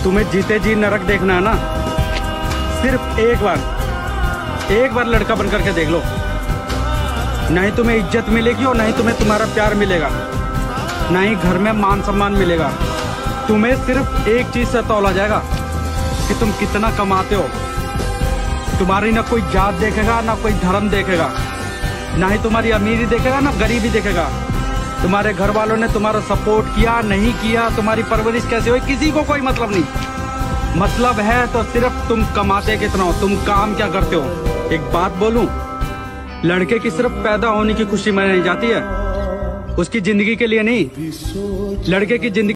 तुम्हें जीते जी नरक देखना है ना, सिर्फ एक बार लड़का बन करके देख लो। नहीं तुम्हें इज्जत मिलेगी और नहीं तुम्हें तुम्हारा प्यार मिलेगा, नहीं घर में मान सम्मान मिलेगा। तुम्हें सिर्फ एक चीज से तौला जाएगा कि तुम कितना कमाते हो। तुम्हारी ना कोई जात देखेगा, ना कोई धर्म देखेगा, ना ही तुम्हारी अमीरी देखेगा, ना गरीबी देखेगा। तुम्हारे घर वालों ने तुम्हारा सपोर्ट किया नहीं किया, तुम्हारी परवरिश कैसे हुई, किसी को कोई मतलब नहीं। मतलब है तो सिर्फ तुम कमाते कितना हो, तुम काम क्या करते हो। एक बात बोलूं, लड़के की सिर्फ पैदा होने की खुशी मनाई जाती है, उसकी जिंदगी के लिए नहीं। लड़के की जिंदगी